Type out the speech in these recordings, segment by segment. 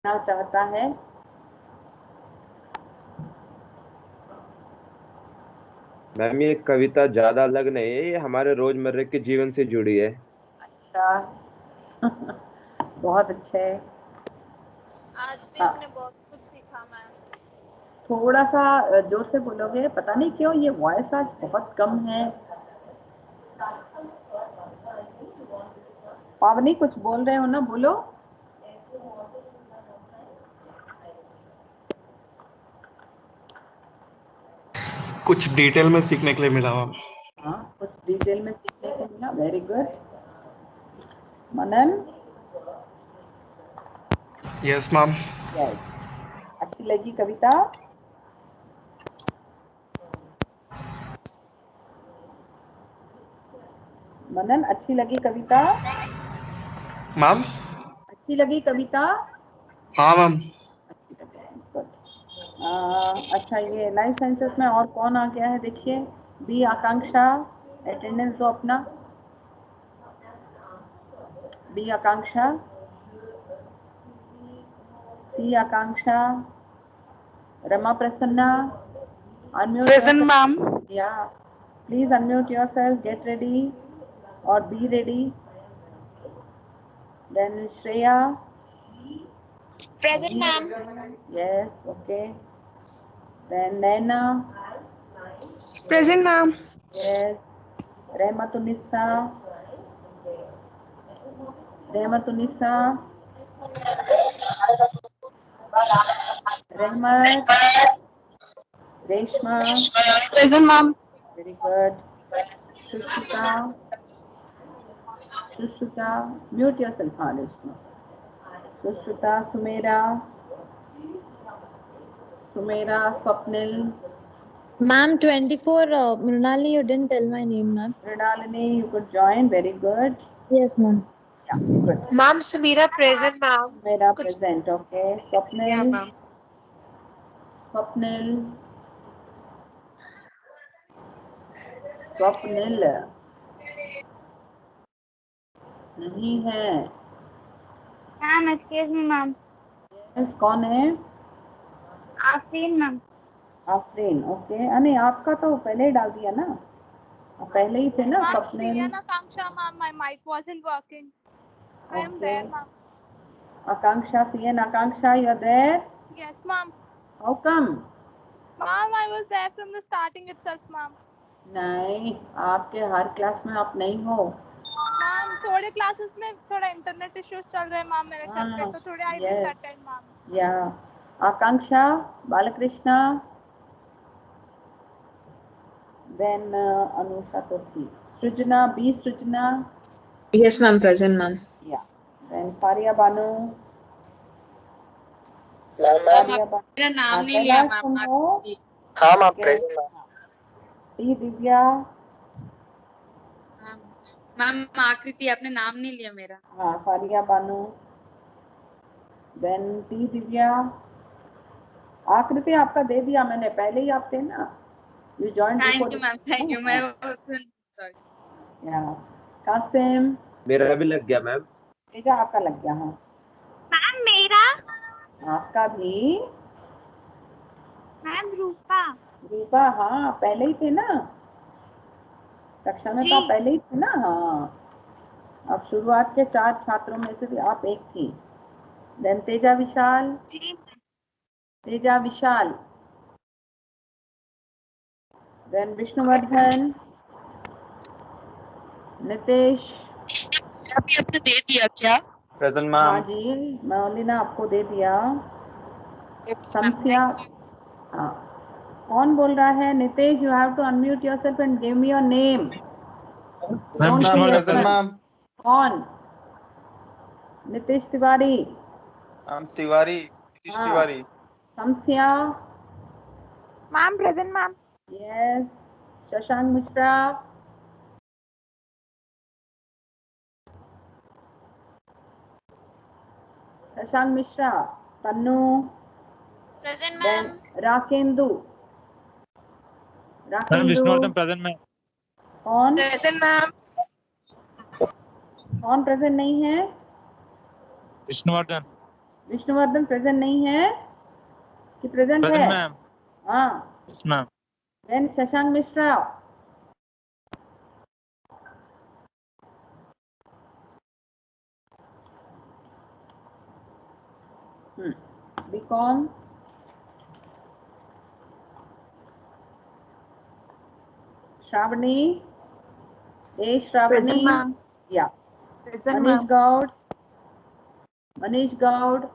चाहता है। मैम ये कविता ज्यादा अलग नहीं है, ये हमारे रोजमर्रा के जीवन से जुड़ी है। अच्छा बहुत अच्छे। आज भी हमने बहुत कुछ सीखा मैम। थोड़ा सा जोर से बोलोगे? पता नहीं क्यों ये वॉइस आज बहुत कम है। पावनी कुछ बोल रहे हो ना, बोलो। कुछ डिटेल में सीखने के लिए मिला मैम। हाँ, कुछ डिटेल में सीखने को मिला। Very good. Manan? Yes ma'am. Yes. अच्छी लगी कविता? मनन अच्छी लगी कविता? मैम? अच्छी लगी कविता? हाँ मैम। अच्छी लगी। गुड। अच्छा, ये लाइफ साइंसेस में और कौन आ गया है देखिए। बी आकांक्षा, अटेंडेंस दो अपना। B Akanksha, C Akanksha, Rama Prasanna, unmute present yourself. Ma'am. Yeah, please unmute yourself, get ready or be ready. Then Shreya. Present ma'am. Yes, okay. Then Naina. Present ma'am. Yes. Rehmatunissa. Rehmatunissa. Rehmat. Reshma. Present ma'am. Very good. Shushita. Shushita. Mute yourself, Reshma. Shushita. Sumera. Sumera. Swapnil. Ma'am, 24, Mrinali, you didn't tell my name, ma'am. Mrinalini, you could join. Very good. Yes, ma'am. Yeah, good. Ma'am Sumira present ma'am. Sumera कुछ present. Okay. या Swapnil. Ma'am. Swapnil. Swapnil नहीं है। Ma'am excuse me ma'am. Yes, कौन है? Afreen ma'am. Afreen. Okay. अरे आपका तो पहले ही डाल दिया ना, आप पहले ही थे ना Swapnil. Akanksha ma'am, my mic wasn't working. I am Okay. there ma'am. Akanksha, CN Akanksha, you are there? Yes ma'am. How come? Ma'am, I was there from the starting itself ma'am. नहीं, आपके हर क्लास में आप नहीं हो। मैम थोड़े क्लासेस में थोड़ा इंटरनेट इश्यूज चल रहे हैं मैम मेरे घर पे, तो थोड़े I didn't yes attend ma'am. या। आकांक्षा, बालकृष्णा, देन अनुषा तो थी। Srijana, B Srijana. Yes ma'am present ma'am. Yeah. Then Faria Bano. मेरा नाम नहीं लिया मैम। हाँ ma'am present ma'am. T Divya. Ma'am Akriti, आपने नाम नहीं लिया मेरा। हाँ, फारिया बानो। Then T Divya. आकृति आपका दे दिया मैंने, पहले ही आप थे ना। You join before. Thank you ma'am, thank you. मैं या। कासिम। मेरा भी लग गया मैम। तेजा आपका लग गया। हाँ, मैम मेरा। आपका भी। मैम रूपा। रूपा, हाँ पहले ही थे ना कक्षा में, तो आप पहले ही थे ना। हाँ, अब शुरुआत के 4 छात्रों में से भी आप एक थी। देन तेजा विशाल। जी। तेजा विशाल। देन विष्णुवर्धन। नितेश। अभी आपने दे दिया क्या? प्रेजेंट हाँ मैम। जी, मौलिना आपको दे दिया। समस्या। हाँ, कौन बोल रहा है? Nitesh, you have to unmute yourself and give me your name. Present ma'am. कौन? नितेश तिवारी। मैम तिवारी, नीतीश हाँ। तिवारी। समस्या। Ma'am present ma'am. Yes. Shashank Mishra. Shashank Mishra. Tannu. Present then ma'am. Rakendu. Rakendu. Vishnuvardhan present में। कौन? Present ma'am. कौन प्रेजेंट नहीं है? विष्णुवर्धन। विष्णुवर्धन प्रेजेंट नहीं है कि प्रेजेंट है? मैम। हाँ, ma'am. Then Shashank Mishra. BCom. Shravani, A Shravani, या Manish Gaud, Manish Gaud,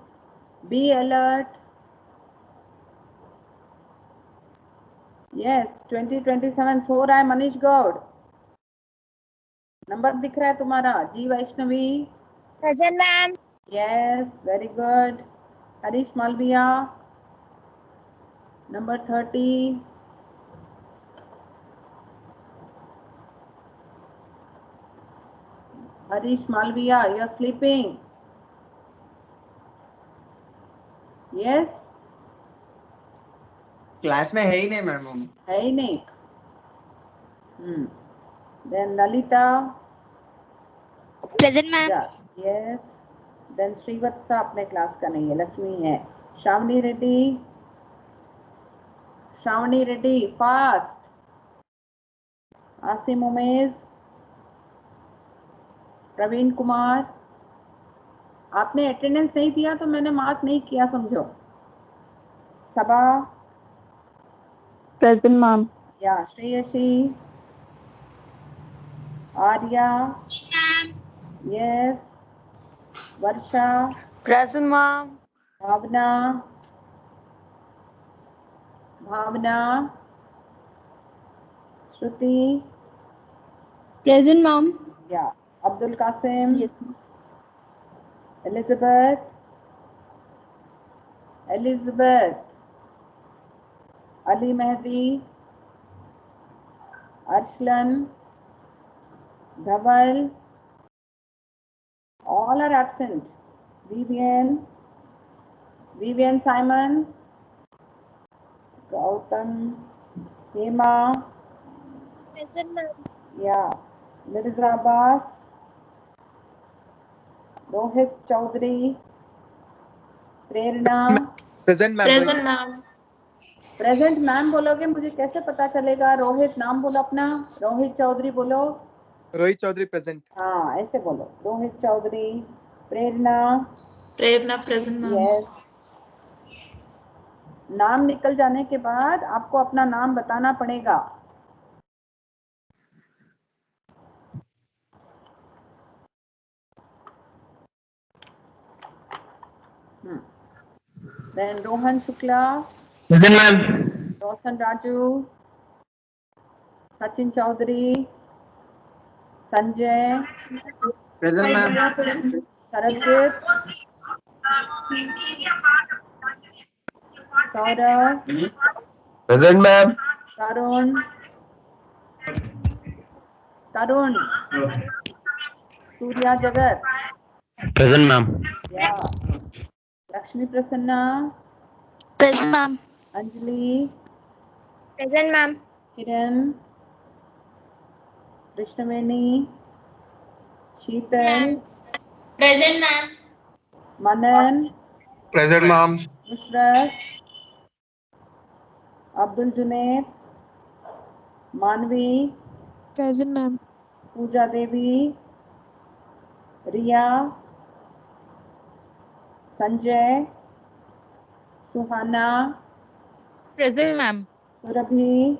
be alert. Yes, 2027 सो रहा है मनीष गौड़। नंबर दिख रहा है तुम्हारा। जी Vaishnavi. Present ma'am. Yes, very good. Harish Malviya, number 30। Harish Malviya, you are sleeping. Yes? Class में है ही नहीं मैम। है ही नहीं। Then Lalita. Present ma'am. Yes. Then Srivatsa अपने क्लास का नहीं है, लक्ष्मी है। श्रावणी रेड्डी, श्रावणी रेड्डी फास्ट। आसिम उमेश, प्रवीण कुमार। आपने अटेंडेंस नहीं दिया तो मैंने मार्क नहीं किया समझो। सबा। Present ma'am. या Shreyasi, Arya. Yes. Varsha. Present ma'am. Bhavna, Bhavna. Shruti. Present, ma'am. या Abdul Qasim. Yes. Elizabeth, Elizabeth. Ali Mehdi, Arsalan, Dhaval, all are absent. Vivian, Vivian Simon, Gautam, Hema, present ma'am. yeah, Mirza Abbas, Rohit Chaudhary, Prerna. Present ma'am. Present ma'am. Present ma'am बोलोगे, मुझे कैसे पता चलेगा? रोहित नाम बोलो अपना। रोहित चौधरी बोलो। रोहित चौधरी प्रेजेंट। हाँ, ऐसे बोलो। रोहित चौधरी। प्रेरणा। प्रेरणा प्रेजेंट मैम। यस। नाम निकल जाने के बाद आपको अपना नाम बताना पड़ेगा। Then Rohan Shukla, present ma'am. Roshan Raju, Sachin Chaudhary, Sanjay, present ma'am. Sarabjit, Saurabh, present ma'am. Tarun, Tarun, Surya Jagat, present ma'am. या Lakshmi Prasanna, present ma'am. Anjali, present ma'am. Kiran, Krishnaveni, Sheetal, present ma'am. Manan, present ma'am. Nusrat, Abdul Junaid, Manvi, Present, ma'am. Pooja Devi, Riya, Sanjay, Suhana, present ma'am. Surabhi,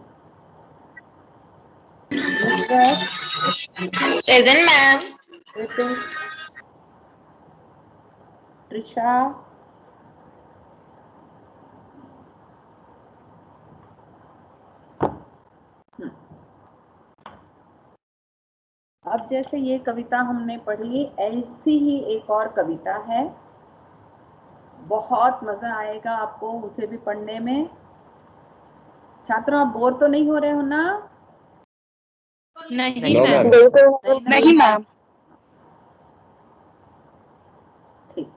Nusrat, present ma'am. Hrithik, Trisha, अब जैसे ये कविता हमने पढ़ी, ऐसी ही एक और कविता है। बहुत मजा आएगा आपको उसे भी पढ़ने में। छात्रों, आप बोर तो नहीं हो रहे हो ना? नहीं नो मैम। मैम। नहीं मैम। ठीक।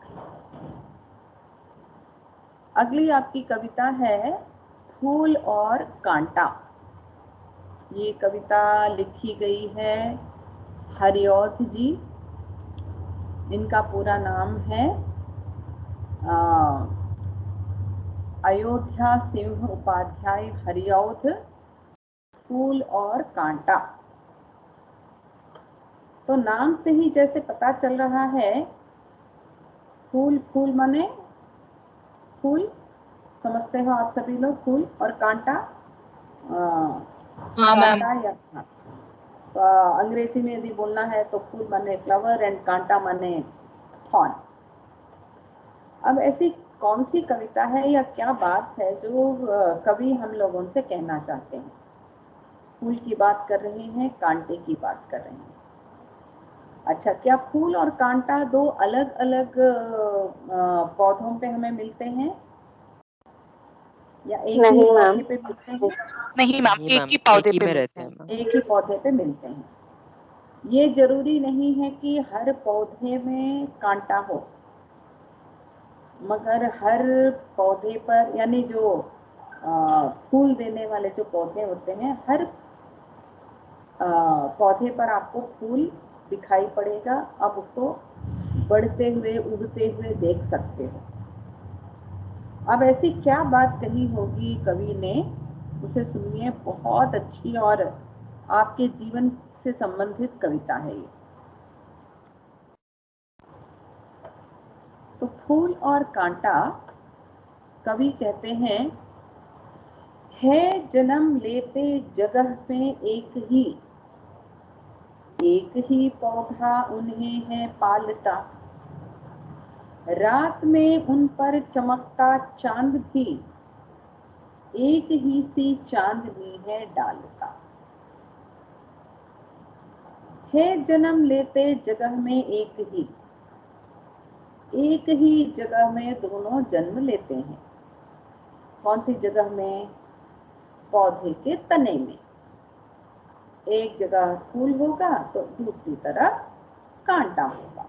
अगली आपकी कविता है फूल और कांटा। ये कविता लिखी गई है हरिऔध जी। इनका पूरा नाम है अयोध्या सिंह उपाध्याय हरिऔध फूल और कांटा। तो नाम से ही जैसे पता चल रहा है, फूल फूल माने फूल, समझते हो आप सभी लोग, फूल और कांटा। कांटा या अंग्रेजी में यदि बोलना है तो फूल माने फ्लावर एंड कांटा माने थॉर्न। अब ऐसी कौन सी कविता है या क्या बात है जो कवि हम लोगों से कहना चाहते हैं? फूल की बात कर रहे हैं, कांटे की बात कर रहे हैं। अच्छा, क्या फूल और कांटा दो अलग अलग पौधों पे हमें मिलते हैं या एक ही पौधे पे मिलते हैं? नहीं मैम, एक ही पौधे पे रहते हैं। एक ही पौधे पे मिलते हैं। ये जरूरी नहीं है कि हर पौधे में कांटा हो, मगर हर पौधे पर, यानी जो फूल देने वाले जो पौधे होते हैं, हर पौधे पर आपको फूल दिखाई पड़ेगा। आप उसको बढ़ते हुए उगते हुए देख सकते हो। अब ऐसी क्या बात कही होगी कवि ने, उसे सुनिए। बहुत अच्छी और आपके जीवन से संबंधित कविता है ये। तो फूल और कांटा, कवि कहते हैं, है जन्म लेते जगह में एक ही पौधा उन्हें है पालता। रात में उन पर चमकता चांद भी एक ही सी चांदनी है डालता। है जन्म लेते जगह में एक ही जगह में दोनों जन्म लेते हैं। कौन सी जगह में? पौधे के तने में। एक जगह फूल होगा तो दूसरी तरफ कांटा होगा।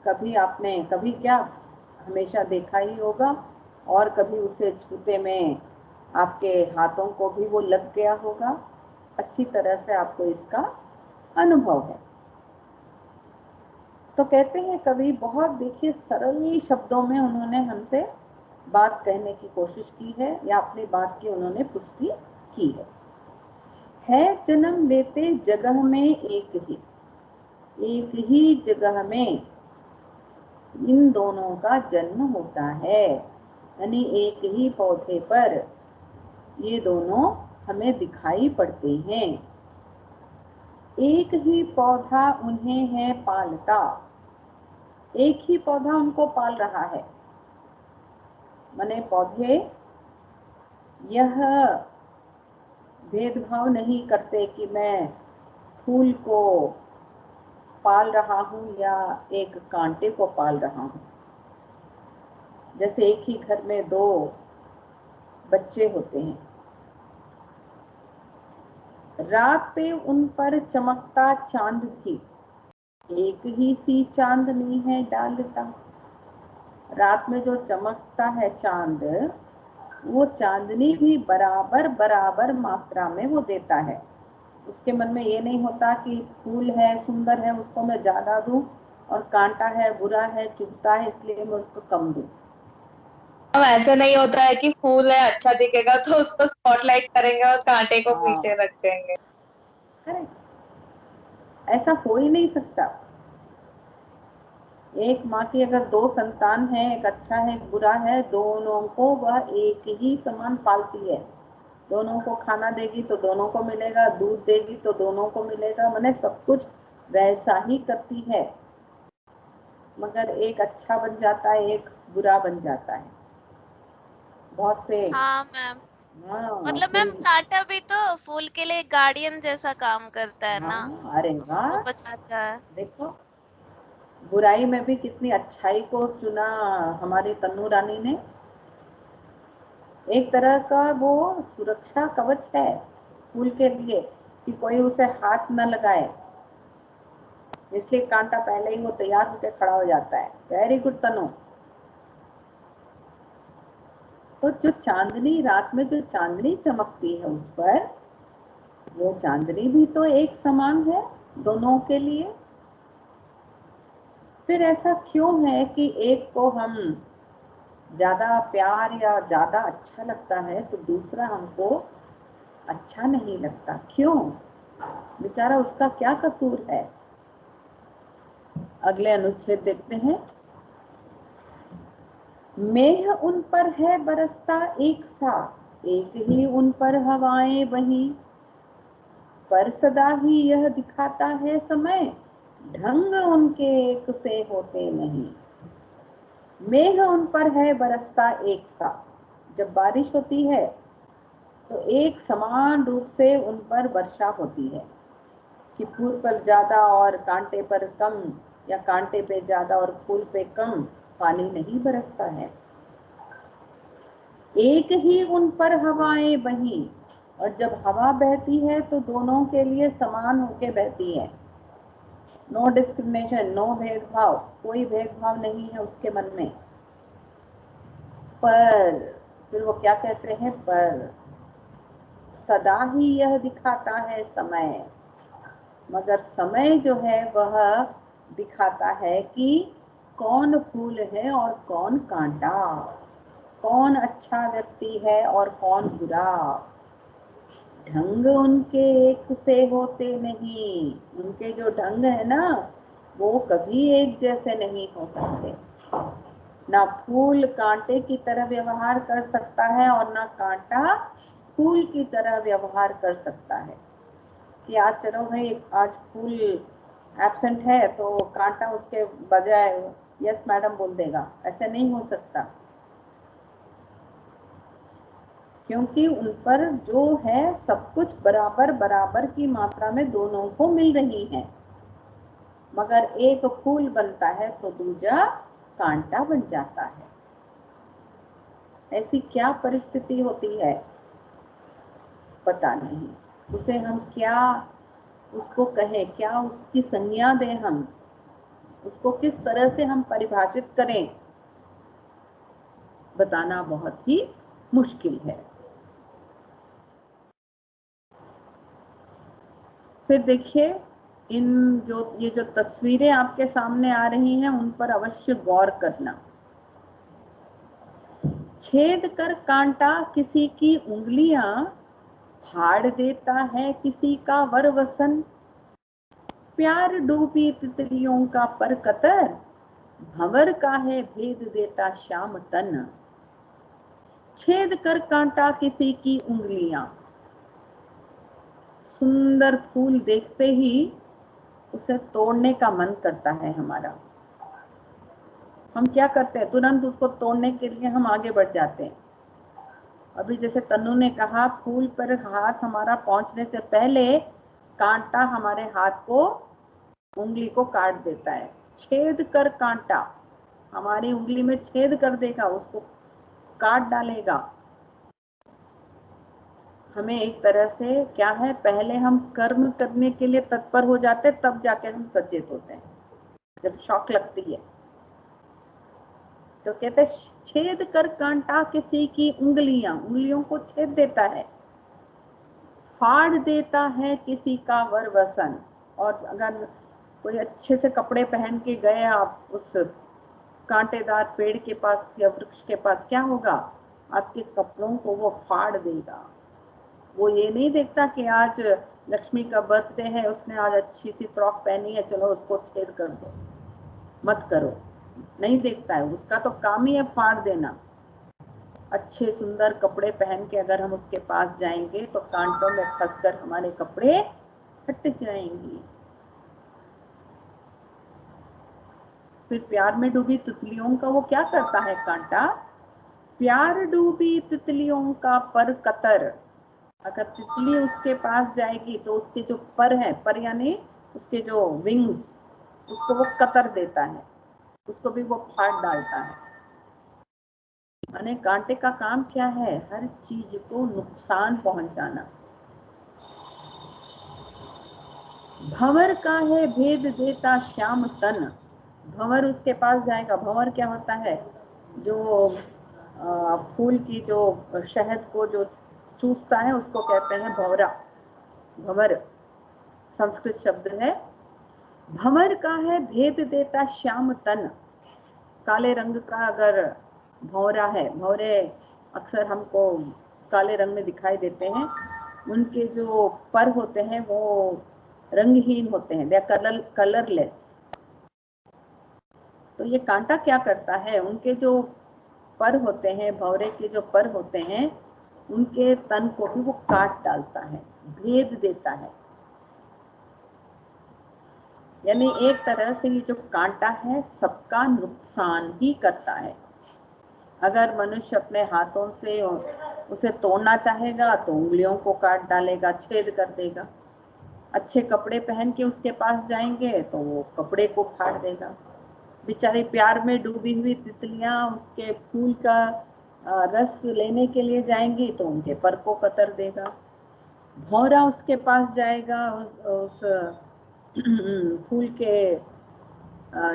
कभी क्या हमेशा देखा ही होगा, और कभी उसे छूते में आपके हाथों को भी वो लग गया होगा। अच्छी तरह से आपको इसका अनुभव है। तो कहते हैं कवि, बहुत देखिए सरल शब्दों में उन्होंने हमसे बात कहने की कोशिश की है, या अपनी बात की उन्होंने पुष्टि की है जन्म लेते जगह में एक ही जगह में इन दोनों का जन्म होता है। यानी एक ही पौधे पर ये दोनों हमें दिखाई पड़ते हैं। एक ही पौधा उन्हें है पालता। एक ही पौधा उनको पाल रहा है। माने पौधे यह भेदभाव नहीं करते कि मैं फूल को पाल रहा हूँ या एक कांटे को पाल रहा हूँ। जैसे एक ही घर में दो बच्चे होते हैं, रात पे उन पर चमकता चांद भी एक ही सी चांदनी है डालता। रात में जो चमकता है चांद, वो चांदनी भी बराबर मात्रा में वो देता है। उसके मन में ये नहीं होता कि फूल है सुंदर है उसको मैं ज्यादा दूं, और कांटा है बुरा है चुभता है इसलिए मैं उसको कम दूं। अब ऐसे नहीं होता है कि फूल है अच्छा दिखेगा तो उसको स्पॉटलाइट करेंगे और कांटे को पीछे रख देंगे। ऐसा हो ही नहीं सकता। एक माँ की अगर दो संतान है, एक अच्छा है एक बुरा है, दोनों को वह एक ही समान पालती है। दोनों को खाना देगी तो दोनों को मिलेगा, दूध देगी तो दोनों को मिलेगा, माने सब कुछ वैसा ही करती है। मगर एक अच्छा बन जाता है, एक बुरा बन जाता है। बहुत से हाँ मैम, मतलब मैम कांटा भी तो फूल के लिए गार्डियन जैसा काम करता है ना। अरे वाह, उसको बचाता है। देखो बुराई में भी कितनी अच्छाई को चुना हमारी तन्नू रानी ने। एक तरह का वो सुरक्षा कवच है फूल के लिए कि कोई उसे हाथ न लगाए, इसलिए कांटा पहले ही वो तैयार होकर खड़ा हो जाता है। वेरी गुड तनु। तो जो चांदनी, रात में जो चांदनी चमकती है उस पर, वो चांदनी भी तो एक समान है दोनों के लिए। फिर ऐसा क्यों है कि एक को हम ज्यादा प्यार या ज्यादा अच्छा लगता है तो दूसरा हमको अच्छा नहीं लगता? क्यों? बेचारा उसका क्या कसूर है? अगले अनुच्छेद देखते हैं। मेह उन पर है बरसता एक सा, एक ही उन पर हवाएं बही, पर सदा ही यह दिखाता है समय, ढंग उनके एक से होते नहीं। मेह उन पर है बरसता एक सा, जब बारिश होती है तो एक समान रूप से उन पर वर्षा होती है कि फूल पर ज्यादा और कांटे पर कम, या कांटे पे ज्यादा और फूल पे कम पानी नहीं बरसता है। एक ही उन पर हवाएं बही, और जब हवा बहती है तो दोनों के लिए समान होके बहती है। नो डिस्क्रिमिनेशन, नो भेदभाव, कोई भेदभाव नहीं है उसके मन में। पर फिर वो क्या कहते हैं, पर सदा ही यह दिखाता है समय, मगर समय जो है वह दिखाता है कि कौन फूल है और कौन कांटा, कौन अच्छा व्यक्ति है और कौन बुरा। ढंग उनके एक से होते नहीं, उनके जो ढंग है ना वो कभी एक जैसे नहीं हो सकते। ना फूल कांटे की तरह व्यवहार कर सकता है और ना कांटा फूल की तरह व्यवहार कर सकता है कि आज चलो भाई आज फूल एब्सेंट है तो कांटा उसके बजाय यस मैडम बोल देगा, ऐसे नहीं हो सकता। क्योंकि उन पर जो है सब कुछ बराबर बराबर की मात्रा में दोनों को मिल रही है, मगर एक फूल बनता है तो दूसरा कांटा बन जाता है। ऐसी क्या परिस्थिति होती है पता नहीं, उसे हम क्या उसको कहें, क्या उसकी संज्ञा दें, हम उसको किस तरह से हम परिभाषित करें, बताना बहुत ही मुश्किल है। फिर देखिए ये जो तस्वीरें आपके सामने आ रही हैं उन पर अवश्य गौर करना। छेद कर कांटा किसी की उंगलियां, फाड़ देता है किसी का वर वसन, प्यार डूबी तितलियों का पर कतर, भंवर का है भेद देता श्याम तन। छेद कर कांटा किसी की उंगलियां, सुंदर फूल देखते ही उसे तोड़ने का मन करता है हमारा। हम क्या करते हैं, तुरंत उसको तोड़ने के लिए हम आगे बढ़ जाते हैं। अभी जैसे तन्नू ने कहा, फूल पर हाथ हमारा पहुंचने से पहले कांटा हमारे हाथ को, उंगली को काट देता है। छेद कर कांटा हमारी उंगली में छेद कर देगा, उसको काट डालेगा। हमें एक तरह से क्या है, पहले हम कर्म करने के लिए तत्पर हो जाते, तब जाके हम सचेत होते हैं। जब शौक लगती है तो कहते छेद कर कांटा किसी की उंगलियां, उंगलियों को छेद देता है, फाड़ देता है किसी का वर वसन। और अगर कोई अच्छे से कपड़े पहन के गए आप उस कांटेदार पेड़ के पास या वृक्ष के पास, क्या होगा, आपके कपड़ों को वो फाड़ देगा। वो ये नहीं देखता कि आज लक्ष्मी का बर्थडे है, उसने आज अच्छी सी फ्रॉक पहनी है, चलो उसको छेद कर दो, मत करो, नहीं देखता है। उसका तो काम ही है फाड़ देना। अच्छे सुंदर कपड़े पहन के अगर हम उसके पास जाएंगे तो कांटों में फंसकर हमारे कपड़े फट जाएंगे। फिर प्यार में डूबी तितलियों का वो क्या करता है कांटा, प्यार डूबी तितलियों का पर कतर। अगर तितली उसके पास जाएगी तो उसके जो पर है, पर यानी उसके जो विंग्स, उसको वो कतर देता है, उसको भी वो फाड़ डालता है। माने कांटे का काम क्या है, हर चीज को नुकसान पहुंचाना। भंवर का है भेद देता श्याम तन, भंवर उसके पास जाएगा। भंवर क्या होता है, जो फूल की जो शहद को जो चूसता है उसको कहते हैं भंवरा। भंवर संस्कृत शब्द है। भंवर का है भेद देता श्याम तन। काले रंग का अगर भौरा है, भौरे अक्सर हमको काले रंग में दिखाई देते हैं, उनके जो पर होते हैं वो रंगहीन होते हैं, दे आर कलरलेस। तो ये कांटा क्या करता है, उनके जो पर होते हैं, भौरे के जो पर होते हैं, उनके तन को भी वो काट डालता है, भेद देता है। यानी एक तरह से ये जो कांटा है सबका नुकसान ही करता है। अगर मनुष्य अपने हाथों से उसे तोड़ना चाहेगा तो उंगलियों को काट डालेगा, छेद कर देगा। अच्छे कपड़े पहन के उसके पास जाएंगे तो वो कपड़े को फाड़ देगा। बेचारी प्यार में डूबी हुई तितलियां उसके फूल का रस लेने के लिए जाएंगी तो उनके पर को कतर देगा। भौरा उसके पास जाएगा उस फूल के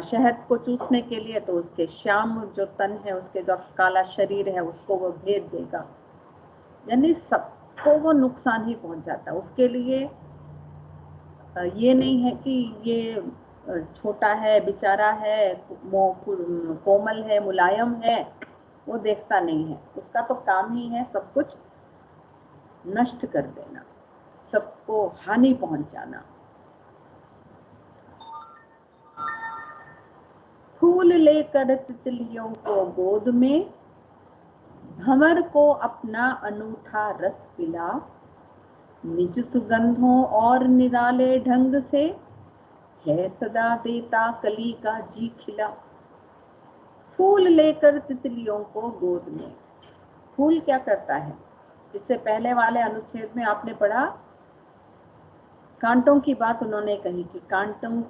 शहद को चूसने के लिए, तो उसके श्याम जो तन है, उसके जो काला शरीर है, उसको वो भेद देगा। यानी सबको वो नुकसान ही पहुंचाता है। उसके लिए ये नहीं है कि ये छोटा है, बेचारा है, कोमल है, मुलायम है, वो देखता नहीं है। उसका तो काम ही है सब कुछ नष्ट कर देना, सबको हानि पहुंचाना। फूल लेकर तितलियों को गोद में, भंवर को अपना अनूठा रस पिला, निज सुगंधों और निराले ढंग से, है सदा देता कली का जी खिला। फूल लेकर तितलियों को गोद में। फूल क्या करता है, इससे पहले वाले अनुच्छेद में आपने पढ़ा, कांटों की बात उन्होंने कही कि कांटों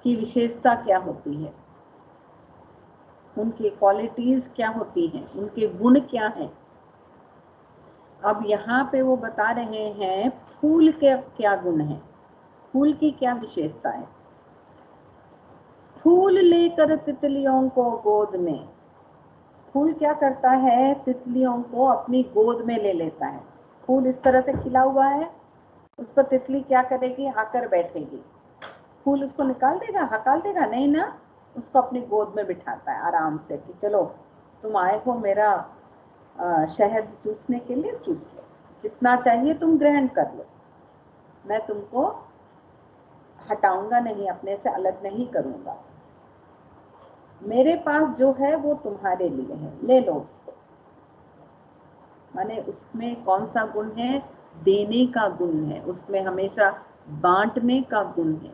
की विशेषता क्या होती है, उनकी क्वालिटीज क्या होती हैं, उनके गुण क्या हैं। अब यहाँ पे वो बता रहे हैं फूल के क्या गुण हैं, फूल की क्या विशेषता है। फूल लेकर तितलियों को गोद में। फूल क्या करता है, तितलियों को अपनी गोद में ले लेता है। फूल इस तरह से खिला हुआ है, उस पर तितली क्या करेगी, आकर बैठेगी। फूल उसको निकाल देगा, हकाल देगा, नहीं ना, उसको अपनी गोद में बिठाता है आराम से कि चलो तुम आए हो मेरा शहद चूसने के लिए, चूस लो, जितना चाहिए तुम ग्रहण कर लो, मैं तुमको हटाऊंगा नहीं, अपने से अलग नहीं करूंगा, मेरे पास जो है वो तुम्हारे लिए है, ले लो उसको। माने उसमें कौन सा गुण है, देने का गुण है, उसमें हमेशा बांटने का गुण है।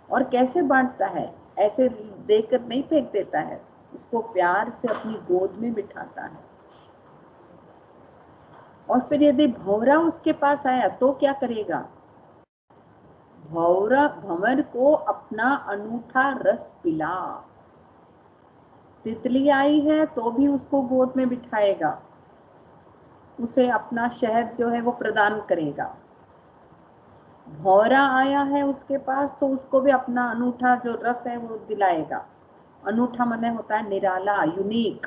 और कैसे बांटता है, ऐसे देकर नहीं फेंक देता है, उसको प्यार से अपनी गोद में बिठाता है। और फिर यदि भंवरा उसके पास आया तो क्या करेगा, भंवर को अपना अनूठा रस पिला। तितली आई है तो भी उसको गोद में बिठाएगा, उसे अपना शहद जो है वो प्रदान करेगा। भौरा आया है उसके पास तो उसको भी अपना अनूठा जो रस है वो दिलाएगा। अनूठा माने होता है निराला, यूनिक,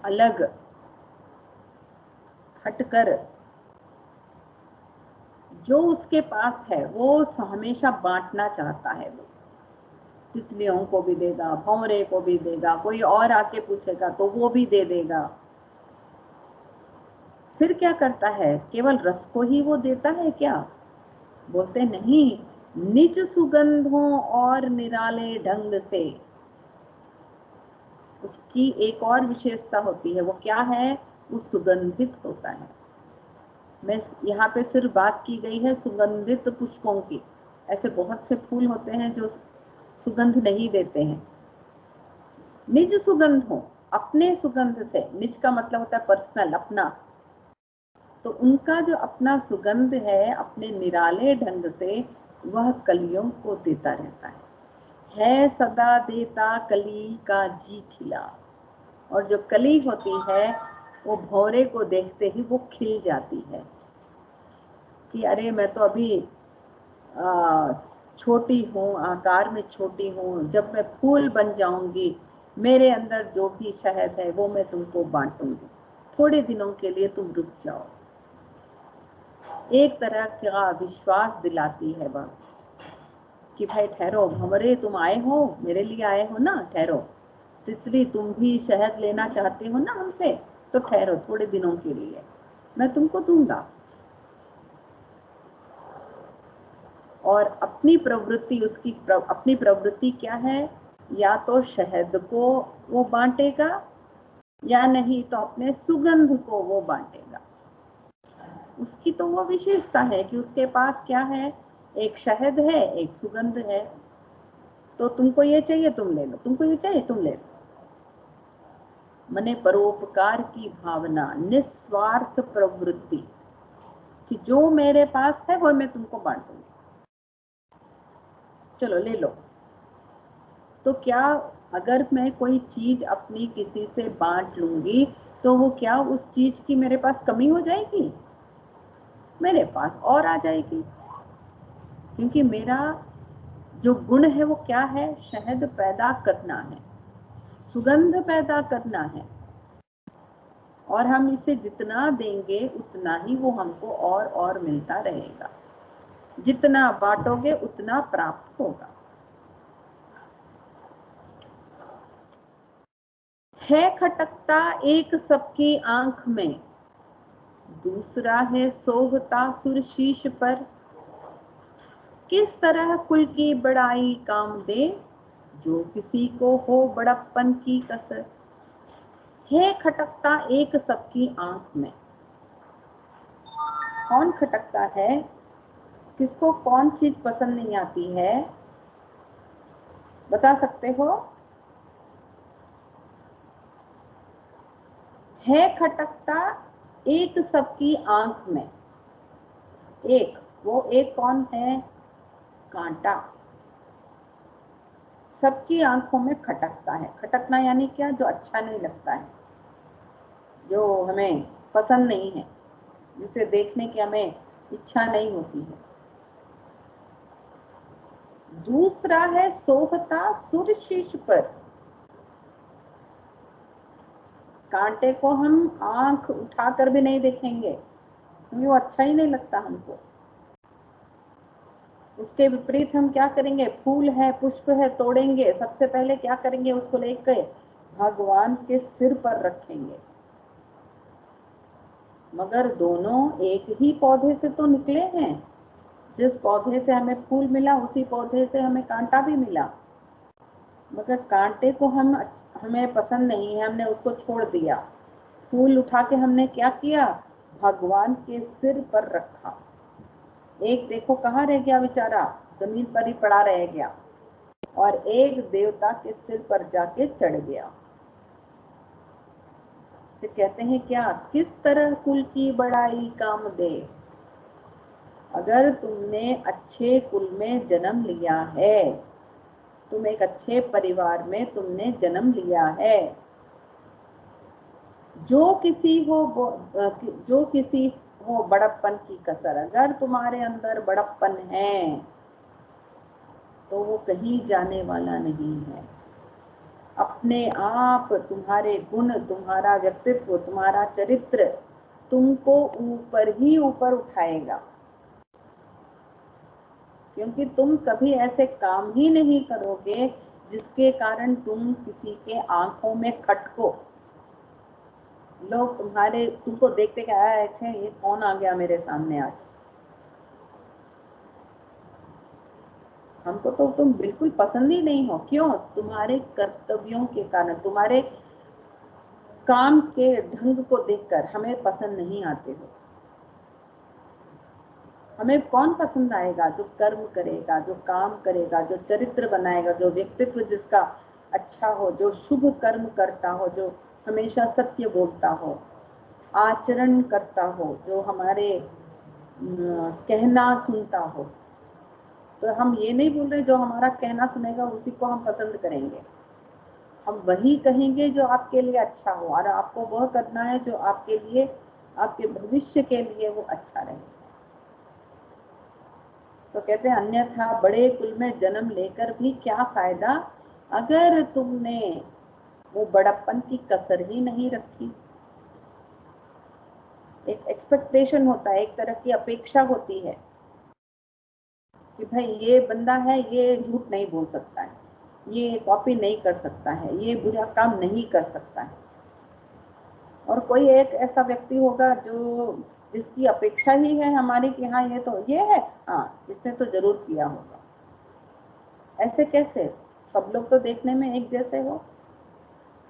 अलग, हटकर। जो उसके पास है वो हमेशा बांटना चाहता है। वो तितलियों को भी देगा, भौरे को भी देगा, कोई और आके पूछेगा तो वो भी दे देगा। फिर क्या करता है, केवल रस को ही वो देता है क्या, बोलते नहीं, निज सुगंधों और निराले ढंग से। उसकी एक और विशेषता होती है, वो क्या है, वो सुगंधित होता है। मैं यहाँ पे सिर्फ बात की गई है सुगंधित पुष्पों की, ऐसे बहुत से फूल होते हैं जो सुगंध नहीं देते हैं। निज सुगंध हो, अपने सुगंध से, निज का मतलब होता है पर्सनल, अपना, तो उनका जो अपना सुगंध है, अपने निराले ढंग से वह कलियों को देता रहता है सदा देता कली का जी खिला। और जो कली होती है वो भौरे को देखते ही वो खिल जाती है कि अरे मैं तो अभी छोटी हूँ, आकार में छोटी हूँ, जब मैं फूल बन जाऊंगी मेरे अंदर जो भी शहद है वो मैं तुमको बांटूंगी, थोड़े दिनों के लिए तुम रुक जाओ। एक तरह का विश्वास दिलाती है वह कि भाई ठहरो, भंवरे तुम आए हो, मेरे लिए आए हो ना, ठहरो। तितली तुम भी शहद लेना चाहते हो ना हमसे, तो ठहरो थोड़े दिनों के लिए, मैं तुमको दूंगा। और अपनी प्रवृत्ति, अपनी प्रवृत्ति क्या है, या तो शहद को वो बांटेगा या नहीं तो अपने सुगंध को वो बांटेगा। उसकी तो वो विशेषता है कि उसके पास क्या है, एक शहद है, एक सुगंध है। तो तुमको ये चाहिए तुम ले लो, तुमको ये चाहिए तुम ले लो। मने परोपकार की भावना, निस्वार्थ प्रवृत्ति कि जो मेरे पास है वो मैं तुमको बांटूंगी, चलो ले लो। तो क्या अगर मैं कोई चीज अपनी किसी से बांट लूंगी तो वो क्या उस चीज की मेरे पास कमी हो जाएगी? मेरे पास और आ जाएगी, क्योंकि मेरा जो गुण है वो क्या है, शहद पैदा करना है, सुगंध पैदा करना है। और हम इसे जितना देंगे उतना ही वो हमको और मिलता रहेगा। जितना बांटोगे उतना प्राप्त होगा। है खटकता एक सबकी आंख में, दूसरा है सोहता सुर शीश पर। किस तरह कुल की बड़ाई काम दे, जो किसी को हो बड़प्पन की कसर। है खटकता एक सबकी आंख में। कौन खटकता है? किसको कौन चीज पसंद नहीं आती है, बता सकते हो? है खटकता एक सबकी आंख में। एक, वो एक कौन है? कांटा। सबकी आंखों में खटकता है। खटकना यानी क्या? जो अच्छा नहीं लगता है, जो हमें पसंद नहीं है, जिसे देखने की हमें इच्छा नहीं होती है। दूसरा है सोहता सुर शीश पर। कांटे को हम आंख उठाकर भी नहीं देखेंगे क्योंकि वो अच्छा ही नहीं लगता हमको। उसके विपरीत हम क्या करेंगे? फूल है, पुष्प है, तोड़ेंगे, सबसे पहले क्या करेंगे? उसको लेकर भगवान के सिर पर रखेंगे। मगर दोनों एक ही पौधे से तो निकले हैं। जिस पौधे से हमें फूल मिला उसी पौधे से हमें कांटा भी मिला, मगर कांटे को हमें पसंद नहीं है, हमने उसको छोड़ दिया। फूल उठा के हमने क्या किया? भगवान के सिर पर रखा। एक देखो कहाँ रह गया बेचारा, जमीन पर ही पड़ा रह गया, और एक देवता के सिर पर जाके चढ़ गया। तो कहते हैं क्या? किस तरह कुल की बड़ाई काम दे। अगर तुमने अच्छे कुल में जन्म लिया है, तुम एक अच्छे परिवार में तुमने जन्म लिया है, जो किसी हो बड़प्पन की कसर, अगर तुम्हारे अंदर बड़प्पन है तो वो कहीं जाने वाला नहीं है। अपने आप तुम्हारे गुण, तुम्हारा व्यक्तित्व, तुम्हारा चरित्र तुमको ऊपर ही ऊपर उठाएगा, क्योंकि तुम कभी ऐसे काम ही नहीं करोगे जिसके कारण तुम किसी के आंखों में खटको। लोग तुमको देखते क्या, अच्छा ये कौन आ गया मेरे सामने आज। हमको तो तुम बिल्कुल पसंद ही नहीं हो। क्यों? तुम्हारे कर्तव्यों के कारण, तुम्हारे काम के ढंग को देखकर हमें पसंद नहीं आते हो। हमें कौन पसंद आएगा? जो कर्म करेगा, जो काम करेगा, जो चरित्र बनाएगा, जो व्यक्तित्व जिसका अच्छा हो, जो शुभ कर्म करता हो, जो हमेशा सत्य बोलता हो, आचरण करता हो, जो हमारे कहना सुनता हो। तो हम ये नहीं बोल रहे जो हमारा कहना सुनेगा उसी को हम पसंद करेंगे। हम वही कहेंगे जो आपके लिए अच्छा हो, और आपको वह करना है जो आपके लिए, आपके भविष्य के लिए वो अच्छा रहे। तो कहते हैं अन्यथा बड़े कुल में जन्म लेकर भी क्या फायदा, अगर तुमने वो बड़प्पन की कसर ही नहीं रखी। एक एक्सपेक्टेशन होता है, एक तरह की अपेक्षा होती है कि भाई ये बंदा है, ये झूठ नहीं बोल सकता है, ये कॉपी नहीं कर सकता है, ये बुरा काम नहीं कर सकता है। और कोई एक ऐसा व्यक्ति होगा जो जिसकी अपेक्षा ही है हमारी कि हाँ ये तो ये है, हाँ इसने तो जरूर किया होगा। ऐसे कैसे? सब लोग तो देखने में एक जैसे हो।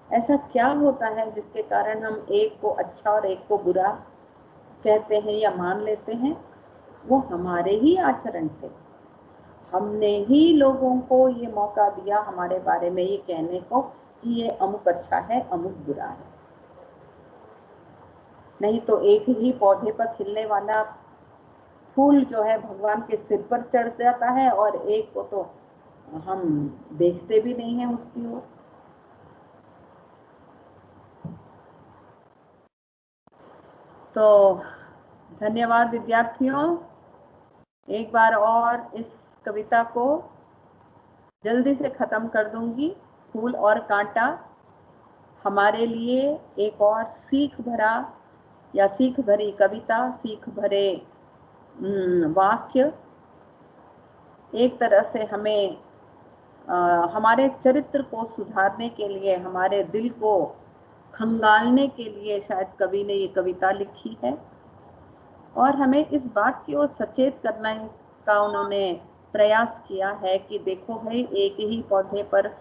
ऐसा क्या होता है जिसके कारण हम एक को अच्छा और एक को बुरा कहते हैं या मान लेते हैं? वो हमारे ही आचरण से। हमने ही लोगों को ये मौका दिया हमारे बारे में ये कहने को कि ये अमुक अच्छा है, अमुक बुरा है। नहीं तो एक ही पौधे पर खिलने वाला फूल जो है भगवान के सिर पर चढ़ जाता है और एक को तो हम देखते भी नहीं है उसकी ओर। तो धन्यवाद विद्यार्थियों। एक बार और इस कविता को जल्दी से खत्म कर दूंगी। फूल और कांटा हमारे लिए एक और सीख भरा या सीख भरी कविता, सीख भरे वाक्य, एक तरह से हमें हमारे चरित्र को सुधारने के लिए, हमारे दिल को खंगालने के लिए शायद कवि ने ये कविता लिखी है। और हमें इस बात की ओर सचेत करने का उन्होंने प्रयास किया है कि देखो भाई, एक ही पौधे पर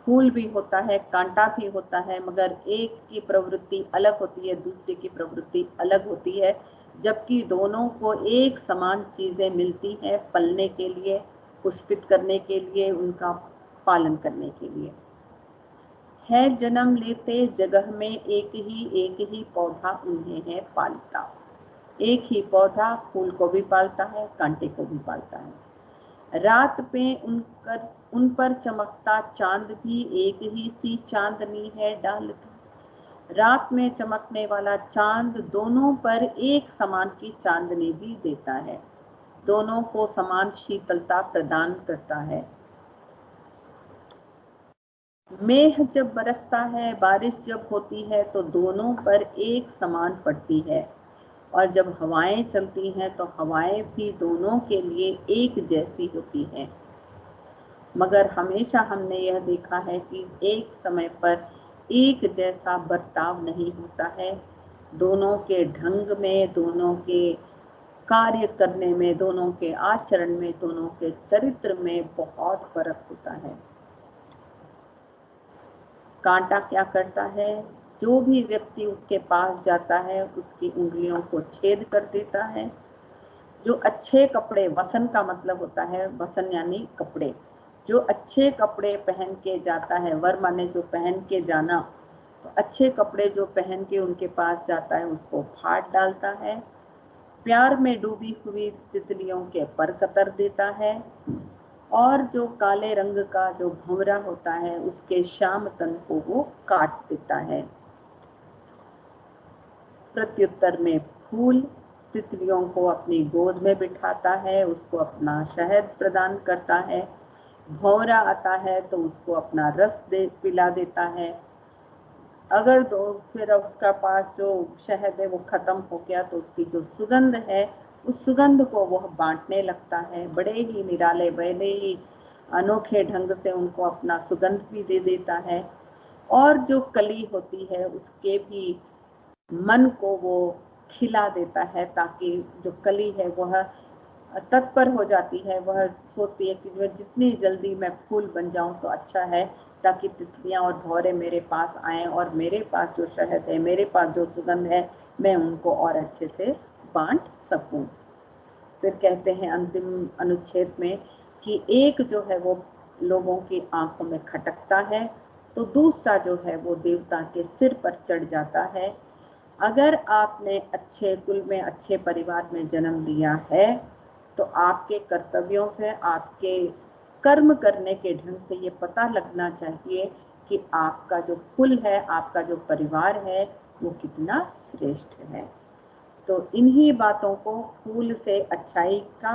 फूल भी होता है, कांटा भी होता है, मगर एक की प्रवृत्ति अलग होती है, दूसरे की प्रवृत्ति अलग होती है, जबकि दोनों को एक समान चीजें मिलती हैं पलने के लिए, पुष्पित करने के लिए, उनका पालन करने के लिए। है जन्म लेते जगह में एक ही पौधा उन्हें है पालता। एक ही पौधा फूल को भी पालता है, कांटे को भी पालता है। रात पे उन पर चमकता चांद भी एक ही सी चांदनी है डालता। रात में चमकने वाला चांद दोनों पर एक समान की चांदनी भी देता है, दोनों को समान शीतलता प्रदान करता है। मेघ जब बरसता है, बारिश जब होती है तो दोनों पर एक समान पड़ती है, और जब हवाएं चलती हैं तो हवाएं भी दोनों के लिए एक जैसी होती हैं। मगर हमेशा हमने यह देखा है कि एक समय पर एक जैसा बर्ताव नहीं होता है। दोनों के ढंग में, दोनों के कार्य करने में, दोनों के आचरण में, दोनों के चरित्र में बहुत फर्क होता है। कांटा क्या करता है? जो भी व्यक्ति उसके पास जाता है उसकी उंगलियों को छेद कर देता है। जो अच्छे कपड़े, वसन का मतलब होता है, वसन यानी कपड़े, जो अच्छे कपड़े पहन के जाता है, वर माने जो पहन के जाना, तो अच्छे कपड़े जो पहन के उनके पास जाता है उसको फाड़ डालता है। प्यार में डूबी हुई तितलियों के पर कतर देता है, और जो काले रंग का जो भंवरा होता है उसके श्याम तन को वो काट देता है। प्रत्युत्तर में फूल तितलियों को अपनी गोद में बिठाता है, उसको अपना शहद प्रदान करता है। भंवरा आता है तो उसको अपना रस पिला देता है। अगर फिर उसका पास जो शहद है वो खत्म हो गया तो उसकी जो सुगंध है उस सुगंध को वह बांटने लगता है। बड़े ही निराले, बड़े ही अनोखे ढंग से उनको अपना सुगंध भी दे देता है। और जो कली होती है उसके भी मन को वो खिला देता है, ताकि जो कली है वह तत्पर हो जाती है, वह सोचती है कि जितनी जल्दी मैं फूल बन जाऊं तो अच्छा है, ताकि तितलियां और भौरे मेरे पास आएं और मेरे पास जो शहद है, मेरे पास जो सुगंध है, मैं उनको और अच्छे से बांट सकूं। फिर कहते हैं अंतिम अनुच्छेद में कि एक जो है वो लोगों की आंखों में खटकता है तो दूसरा जो है वो देवता के सिर पर चढ़ जाता है। अगर आपने अच्छे कुल में, अच्छे परिवार में जन्म लिया है तो आपके कर्तव्यों से, आपके कर्म करने के ढंग से ये पता लगना चाहिए कि आपका जो कुल है, आपका जो परिवार है वो कितना श्रेष्ठ है। तो इन्हीं बातों को फूल से अच्छाई का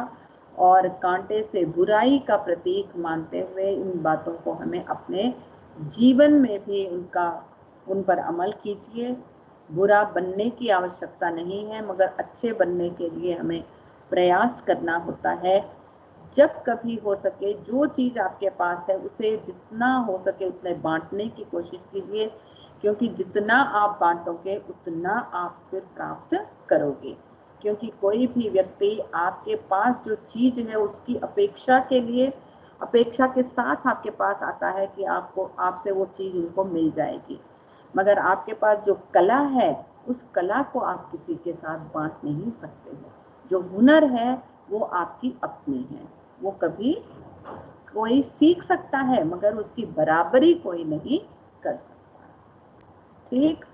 और कांटे से बुराई का प्रतीक मानते हुए इन बातों को हमें अपने जीवन में भी उन पर अमल कीजिए। बुरा बनने की आवश्यकता नहीं है, मगर अच्छे बनने के लिए हमें प्रयास करना होता है। जब कभी हो सके जो चीज आपके पास है उसे जितना हो सके उतने बांटने की कोशिश कीजिए, क्योंकि जितना आप बांटोगे उतना आप फिर प्राप्त करोगे। क्योंकि कोई भी व्यक्ति आपके पास जो चीज है उसकी अपेक्षा के साथ आपके पास आता है कि आपसे वो चीज उनको मिल जाएगी, मगर आपके पास जो कला है उस कला को आप किसी के साथ बांट नहीं सकते हो। जो हुनर है वो आपकी अपनी है, वो कभी कोई सीख सकता है मगर उसकी बराबरी कोई नहीं कर सकता। ठीक,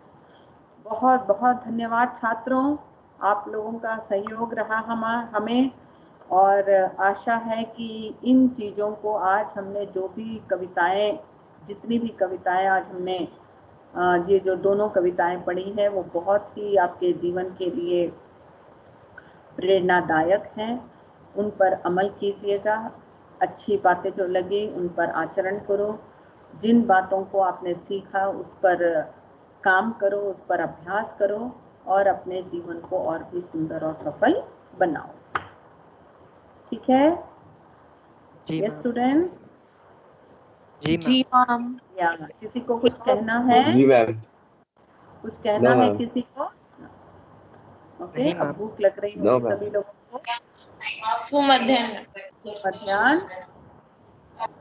बहुत बहुत धन्यवाद छात्रों, आप लोगों का सहयोग रहा हमें, और आशा है कि इन चीज़ों को आज हमने जो भी कविताएं, जितनी भी कविताएं आज हमने ये जो दोनों कविताएं पढ़ी हैं वो बहुत ही आपके जीवन के लिए प्रेरणादायक हैं। उन पर अमल कीजिएगा, अच्छी बातें जो लगी उन पर आचरण करो, जिन बातों को आपने सीखा उस पर काम करो, उस पर अभ्यास करो और अपने जीवन को और भी सुंदर और सफल बनाओ। ठीक है? जी स्टूडेंट्स? जी मैम। या किसी को कुछ कहना है? जी मैम। कुछ कहना No, है ma'am. किसी को? ओके, अब भूख लग रही No, होगी ma'am. सभी लोगों को। सुमध्याह्न। मध्याह्न